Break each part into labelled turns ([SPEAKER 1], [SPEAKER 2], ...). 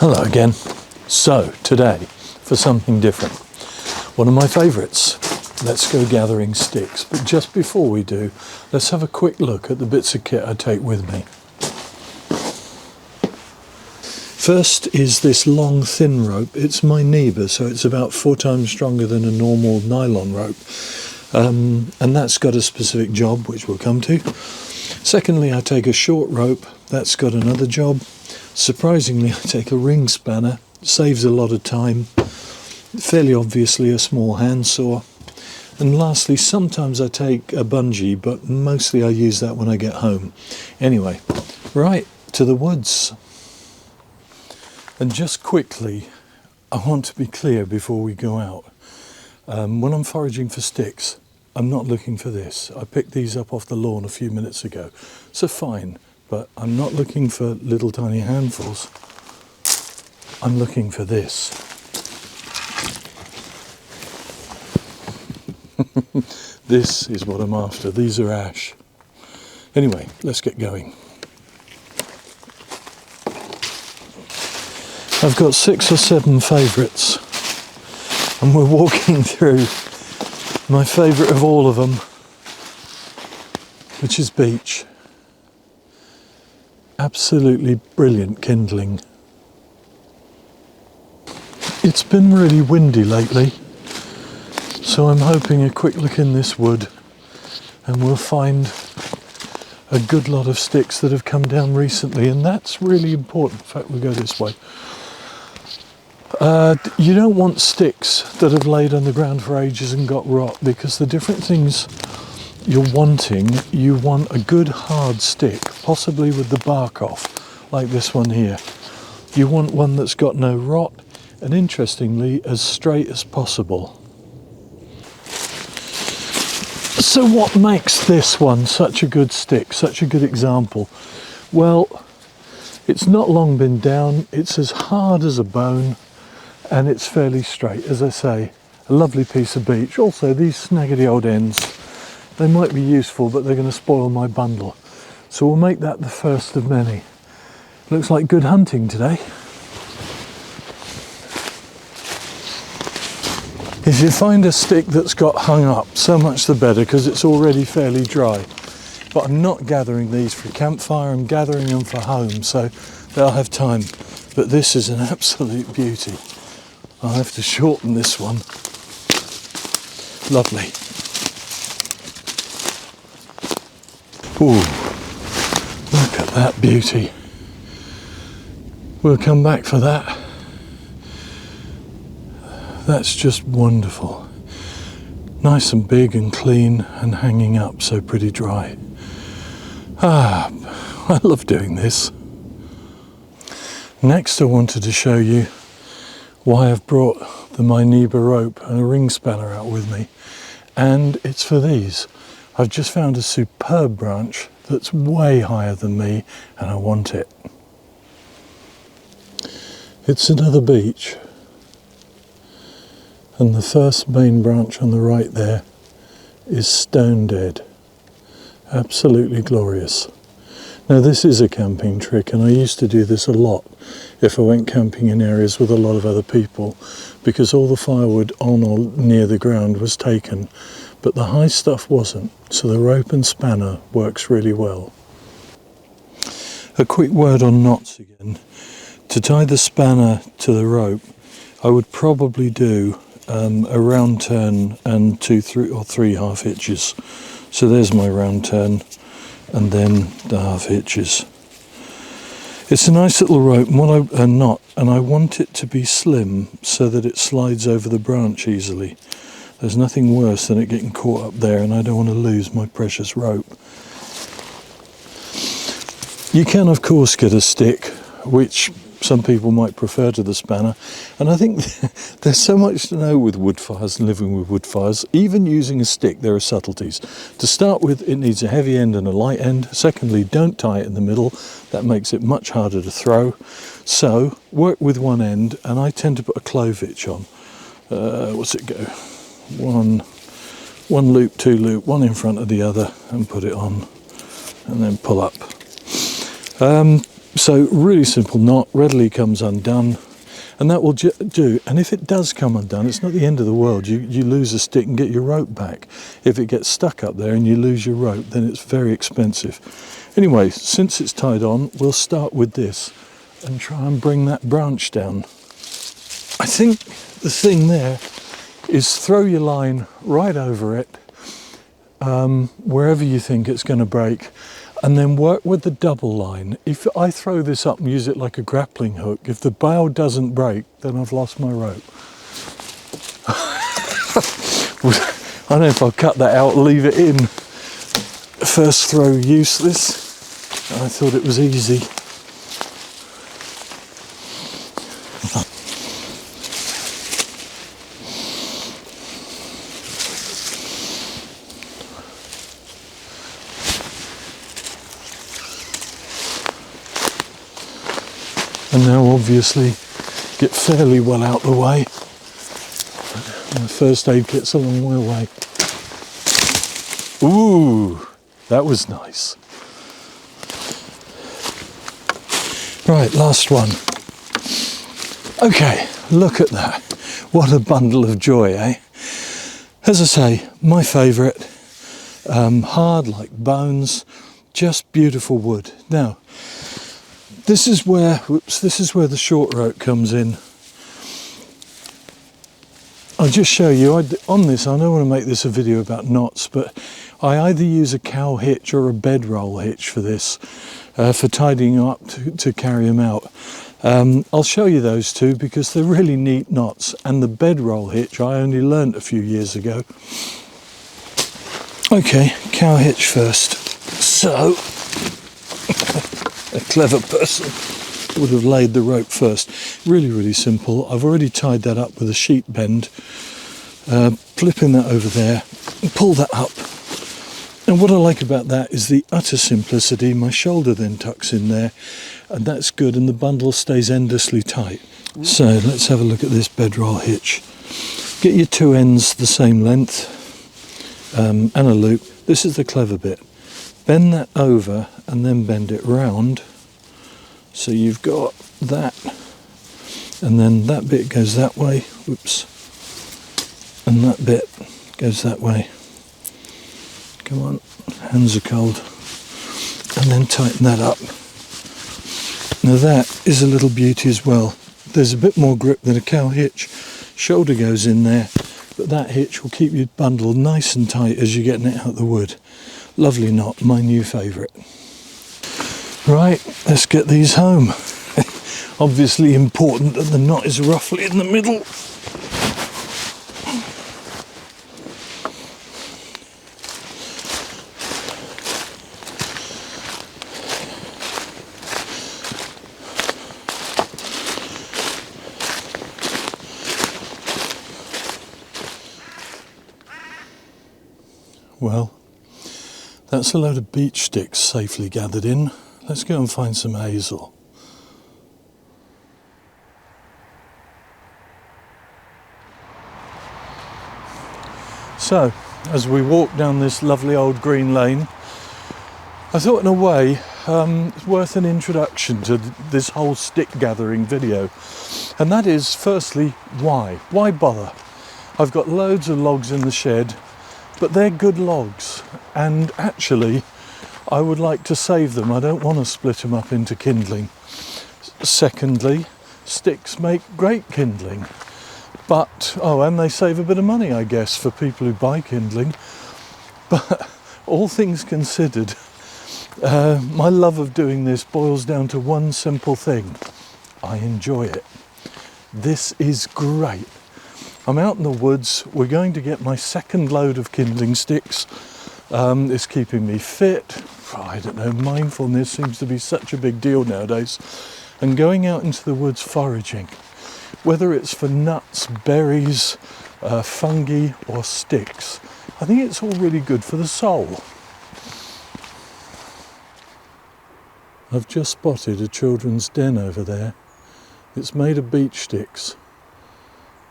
[SPEAKER 1] Hello again. So today, for something different, one of my favourites, let's go gathering sticks. But just before we do, let's have a quick look at the bits of kit I take with me. First is this long thin rope. It's my neighbour, so it's about 4 times stronger than a normal nylon rope. And that's got a specific job, which we'll come to. Secondly, I take a short rope. That's got another job. Surprisingly, I take a ring spanner. Saves a lot of time. Fairly obviously a small handsaw. And lastly, sometimes I take a bungee, but mostly I use that when I get home. Anyway, right, to the woods. And just quickly, I want to be clear before we go out. When I'm foraging for sticks, I'm not looking for this. I picked these up off the lawn a few minutes ago, so fine, but I'm not looking for little tiny handfuls. I'm looking for this. This is what I'm after. These are ash. Anyway, let's get going. I've got 6 or 7 favourites, and we're walking through my favourite of all of them, which is beech. Absolutely brilliant kindling. It's been really windy lately, so I'm hoping a quick look in this wood and we'll find a good lot of sticks that have come down recently, and that's really important. In fact, we'll go this way. You don't want sticks that have laid on the ground for ages and got rot, because the different things you're wanting, you want a good hard stick, possibly with the bark off, like this one here. You want one that's got no rot, and interestingly, as straight as possible. So what makes this one such a good stick, such a good example? Well, it's not long been down, it's as hard as a bone, and it's fairly straight. As I say, a lovely piece of beech. Also, these snaggedy old ends, they might be useful, but they're going to spoil my bundle. So we'll make that the first of many. Looks like good hunting today. If you find a stick that's got hung up, so much the better, because it's already fairly dry. But I'm not gathering these for a campfire, I'm gathering them for home, so they'll have time. But this is an absolute beauty. I'll have to shorten this one. Lovely. Ooh, look at that beauty. We'll come back for that. That's just wonderful. Nice and big and clean and hanging up so pretty dry. Ah, I love doing this. Next, I wanted to show you why I've brought the my neighbour rope and a ring spanner out with me, and it's for these. I've just found a superb branch that's way higher than me, and I want it. It's another beech, and the first main branch on the right there is stone dead. Absolutely glorious. Now, this is a camping trick, and I used to do this a lot if I went camping in areas with a lot of other people, because all the firewood on or near the ground was taken, but the high stuff wasn't, so the rope and spanner works really well. A quick word on knots again. To tie the spanner to the rope, I would probably do a round turn and 2 or 3 half hitches. So there's my round turn, and then the half hitches. It's a nice little rope, and knot, and I want it to be slim so that it slides over the branch easily. There's nothing worse than it getting caught up there, and I don't want to lose my precious rope. You can, of course, get a stick, which some people might prefer to the spanner, and I think there's so much to know with wood fires and living with wood fires. Even using a stick, there are subtleties. To start with, it needs a heavy end and a light end. Secondly, don't tie it in the middle. That makes it much harder to throw. So work with one end, and I tend to put a clovitch on. What's it go? One loop, 2 loop, one in front of the other, and put it on, and then pull up. So really simple knot, readily comes undone, and that will do. And if it does come undone, it's not the end of the world. You lose a stick and get your rope back. If it gets stuck up there and you lose your rope, then it's very expensive. Anyway, since it's tied on, we'll start with this and try and bring that branch down. I think the thing there is throw your line right over it, wherever you think it's going to break, and then work with the double line. If I throw this up and use it like a grappling hook, if the bough doesn't break, then I've lost my rope. I don't know if I'll cut that out, leave it in. First throw useless. I thought it was easy. And now obviously get fairly well out the way. My first aid kit's a long way away. Ooh, that was nice. Right, last one. Okay, look at that. What a bundle of joy, eh? As I say, my favourite. Hard like bones, just beautiful wood. Now, this is where the short rope comes in. I'll just show you, on this, I don't want to make this a video about knots, but I either use a cow hitch or a bedroll hitch for this, for tidying up to carry them out. I'll show you those two because they're really neat knots, and the bedroll hitch I only learnt a few years ago. Okay, cow hitch first. So, a clever person would have laid the rope first. Really, really simple. I've already tied that up with a sheet bend. Flipping that over there, pull that up. And what I like about that is the utter simplicity. My shoulder then tucks in there, and that's good, and the bundle stays endlessly tight. So let's have a look at this bedroll hitch. Get your two ends the same length, and a loop. This is the clever bit. Bend that over and then bend it round. So you've got that, and then that bit goes that way, whoops, and that bit goes that way. Come on, hands are cold. And then tighten that up. Now that is a little beauty as well. There's a bit more grip than a cow hitch. Shoulder goes in there, but that hitch will keep your bundle nice and tight as you're getting it out of the wood. Lovely knot, my new favourite. Right, let's get these home. Obviously important that the knot is roughly in the middle. Well, that's a load of beech sticks safely gathered in. Let's go and find some hazel. So, as we walk down this lovely old green lane, I thought in a way it's worth an introduction to this whole stick gathering video. And that is, firstly, why? Why bother? I've got loads of logs in the shed, but they're good logs, and actually I would like to save them. I don't want to split them up into kindling. Secondly, sticks make great kindling, but and they save a bit of money, I guess, for people who buy kindling. But all things considered, my love of doing this boils down to one simple thing: I enjoy it. This is great. I'm out in the woods. We're going to get my second load of kindling sticks. It's keeping me fit. I don't know, mindfulness seems to be such a big deal nowadays. And going out into the woods foraging, whether it's for nuts, berries, fungi or sticks, I think it's all really good for the soul. I've just spotted a children's den over there. It's made of beech sticks,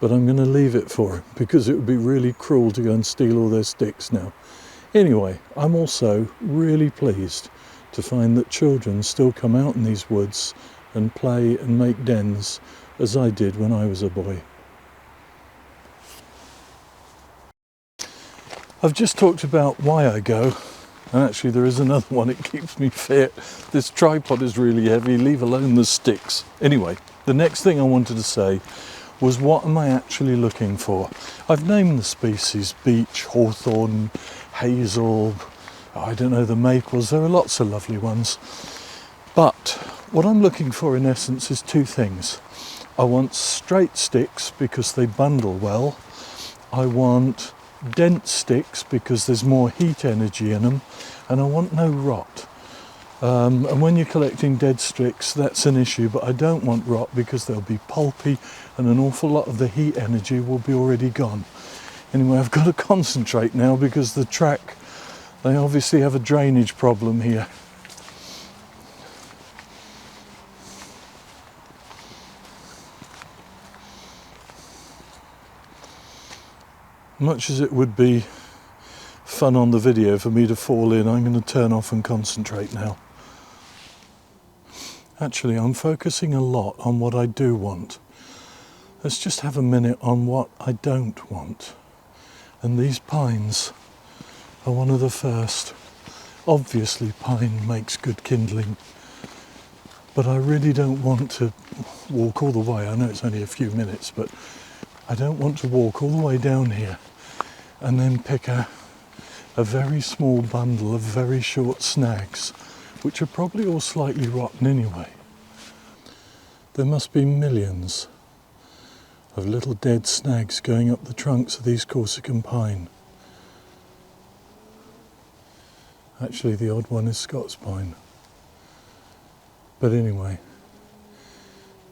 [SPEAKER 1] but I'm going to leave it for it because it would be really cruel to go and steal all their sticks now. Anyway, I'm also really pleased to find that children still come out in these woods and play and make dens as I did when I was a boy. I've just talked about why I go, and actually there is another one. It keeps me fit. This tripod is really heavy, leave alone the sticks. Anyway, the next thing I wanted to say was, what am I actually looking for? I've named the species: beech, hawthorn, hazel, I don't know, the maples. There are lots of lovely ones. But what I'm looking for in essence is two things. I want straight sticks because they bundle well. I want dense sticks because there's more heat energy in them, and I want no rot. And when you're collecting dead sticks, that's an issue, but I don't want rot because they'll be pulpy and an awful lot of the heat energy will be already gone. Anyway, I've got to concentrate now because the track, they obviously have a drainage problem here. Much as it would be fun on the video for me to fall in, I'm going to turn off and concentrate now. Actually, I'm focusing a lot on what I do want. Let's just have a minute on what I don't want. And these pines are one of the first. Obviously, pine makes good kindling, but I really don't want to walk all the way. I know it's only a few minutes, but I don't want to walk all the way down here and then pick a very small bundle of very short snags, which are probably all slightly rotten anyway. There must be millions of little dead snags going up the trunks of these Corsican pine. Actually, the odd one is Scots pine. But anyway,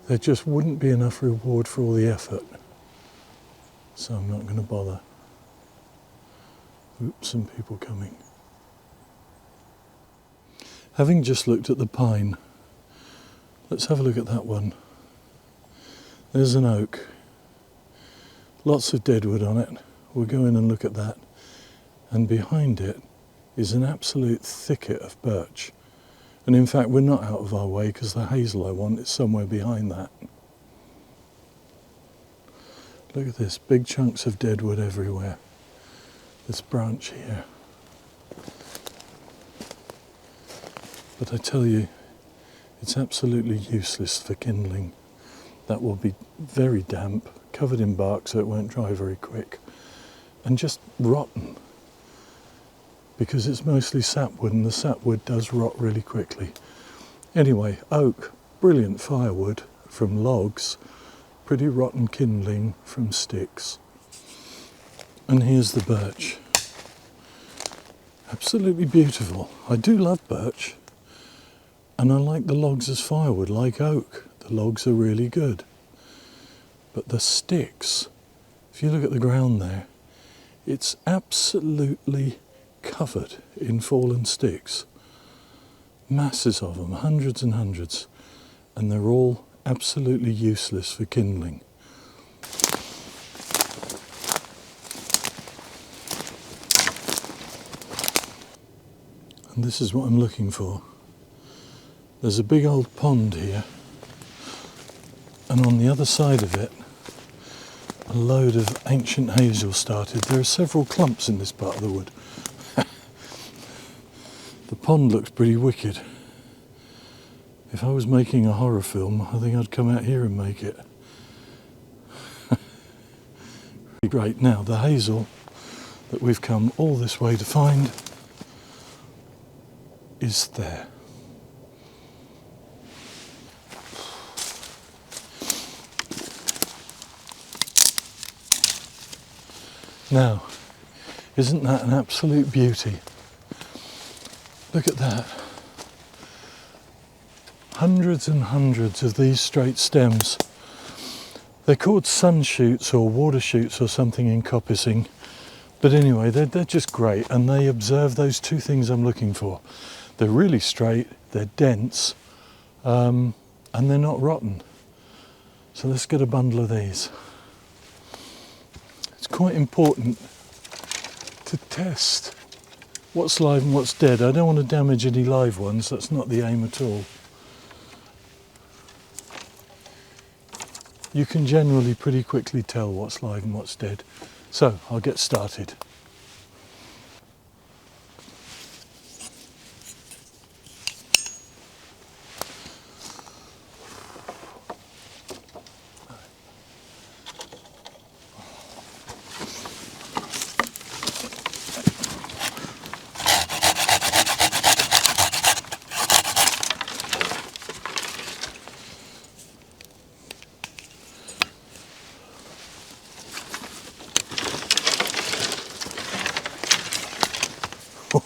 [SPEAKER 1] there just wouldn't be enough reward for all the effort, so I'm not going to bother. Oops, some people coming. Having just looked at the pine, let's have a look at that one. There's an oak. Lots of deadwood on it. We'll go in and look at that. And behind it is an absolute thicket of birch. And in fact, we're not out of our way because the hazel I want is somewhere behind that. Look at this, big chunks of deadwood everywhere. This branch here. But I tell you, it's absolutely useless for kindling. That will be very damp, covered in bark so it won't dry very quick, and just rotten. Because it's mostly sapwood, and the sapwood does rot really quickly. Anyway, oak, brilliant firewood from logs, pretty rotten kindling from sticks. And here's the birch. Absolutely beautiful. I do love birch. And I like the logs as firewood, like oak. The logs are really good. But the sticks, if you look at the ground there, it's absolutely covered in fallen sticks. Masses of them, hundreds and hundreds. And they're all absolutely useless for kindling. And this is what I'm looking for. There's a big old pond here, and on the other side of it, a load of ancient hazel started. There are several clumps in this part of the wood. The pond looks pretty wicked. If I was making a horror film, I think I'd come out here and make it. Great. Now, the hazel that we've come all this way to find is there. Now, isn't that an absolute beauty? Look at that. Hundreds and hundreds of these straight stems. They're called sun shoots or water shoots or something in coppicing. But anyway, they're just great, and they observe those two things I'm looking for. They're really straight, they're dense, and they're not rotten. So let's get a bundle of these. It's quite important to test what's live and what's dead. I don't want to damage any live ones, that's not the aim at all. You can generally pretty quickly tell what's live and what's dead. So I'll get started.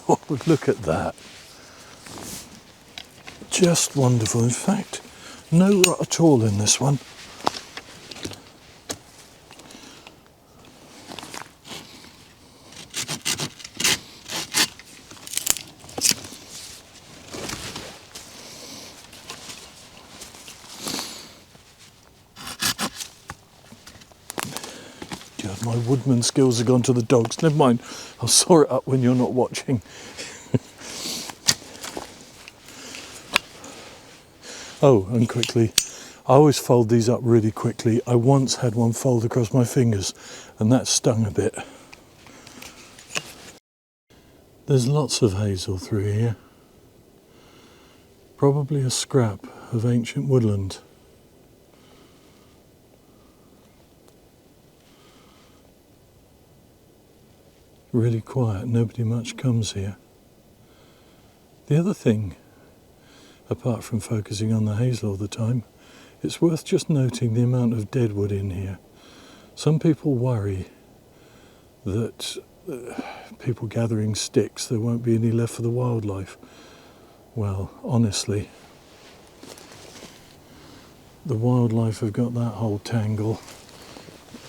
[SPEAKER 1] Oh, look at that. Just wonderful. In fact, no rot at all in this one. God, my woodman skills have gone to the dogs. Never mind, I'll saw it up when you're not watching. Oh, and quickly, I always fold these up really quickly. I once had one fold across my fingers and that stung a bit. There's lots of hazel through here. Probably a scrap of ancient woodland. Really quiet, nobody much comes here. The other thing, apart from focusing on the hazel all the time, it's worth just noting the amount of deadwood in here. Some people worry that people gathering sticks, there won't be any left for the wildlife. Well, honestly, the wildlife have got that whole tangle.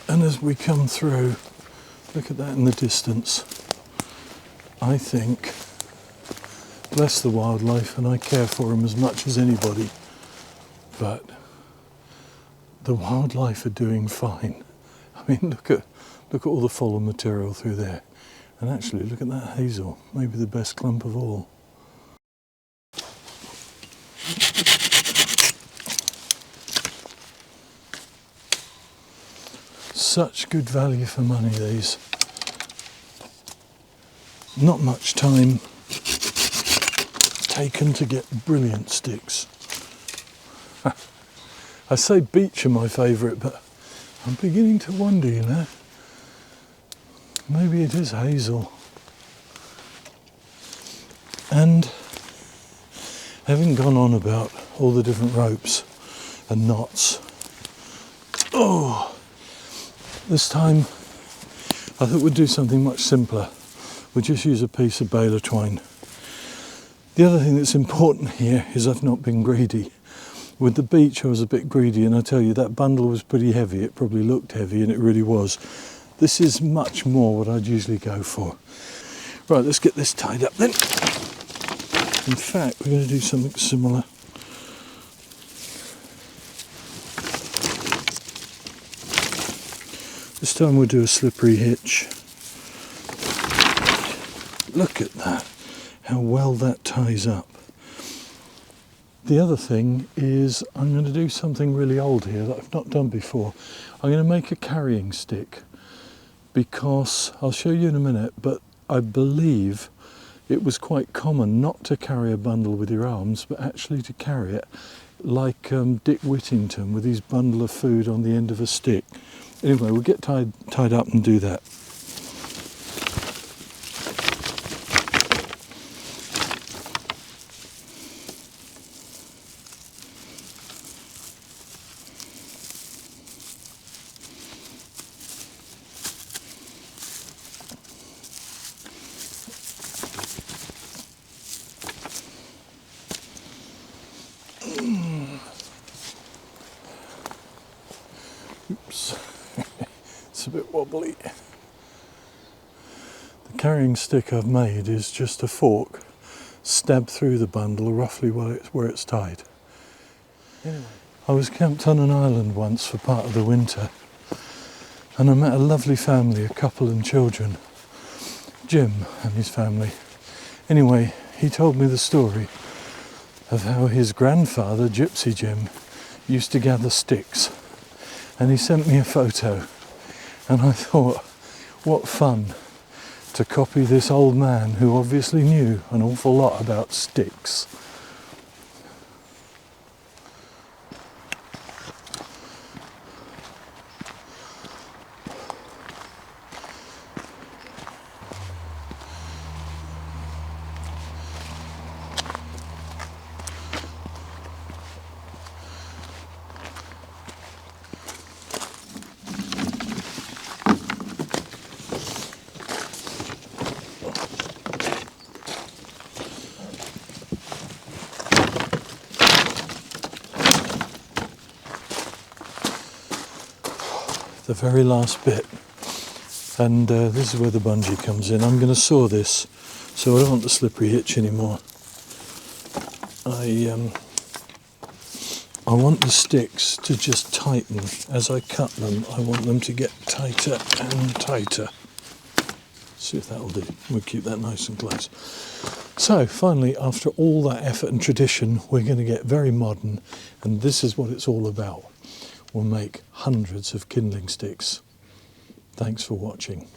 [SPEAKER 1] And as we come through, look at that in the distance. I think, bless the wildlife, and I care for them as much as anybody, but the wildlife are doing fine. I mean, look at all the fallen material through there. And actually, look at that hazel, maybe the best clump of all. Such good value for money, these. Not much time taken to get brilliant sticks. I say beech are my favourite, but I'm beginning to wonder, you know. Maybe it is hazel. And having gone on about all the different ropes and knots, this time I thought we'd do something much simpler. We'll just use a piece of baler twine. The other thing that's important here is I've not been greedy. With the beech I was a bit greedy, and I tell you that bundle was pretty heavy. It probably looked heavy, and it really was. This is much more what I'd usually go for. Right, let's get this tied up then. In fact, we're going to do something similar. This time we'll do a slippery hitch. Look at that, how well that ties up. The other thing is I'm going to do something really old here that I've not done before. I'm going to make a carrying stick, because I'll show you in a minute, but I believe it was quite common not to carry a bundle with your arms, but actually to carry it like Dick Whittington with his bundle of food on the end of a stick. Anyway, we'll get tied up and do that. Oops, it's a bit wobbly. The carrying stick I've made is just a fork stabbed through the bundle roughly where it's tied. Anyway, I was camped on an island once for part of the winter, and I met a lovely family, a couple and children, Jim and his family, Anyway, he told me the story of how his grandfather, Gypsy Jim, used to gather sticks. And he sent me a photo. And I thought, what fun to copy this old man who obviously knew an awful lot about sticks. The very last bit, and this is where the bungee comes in. I'm going to saw this, so I don't want the slippery hitch anymore. I want the sticks to just tighten as I cut them. I want them to get tighter and tighter. See if that'll do. We'll keep that nice and close. So finally, after all that effort and tradition, we're going to get very modern, and this is what it's all about. We'll make hundreds of kindling sticks. Thanks for watching.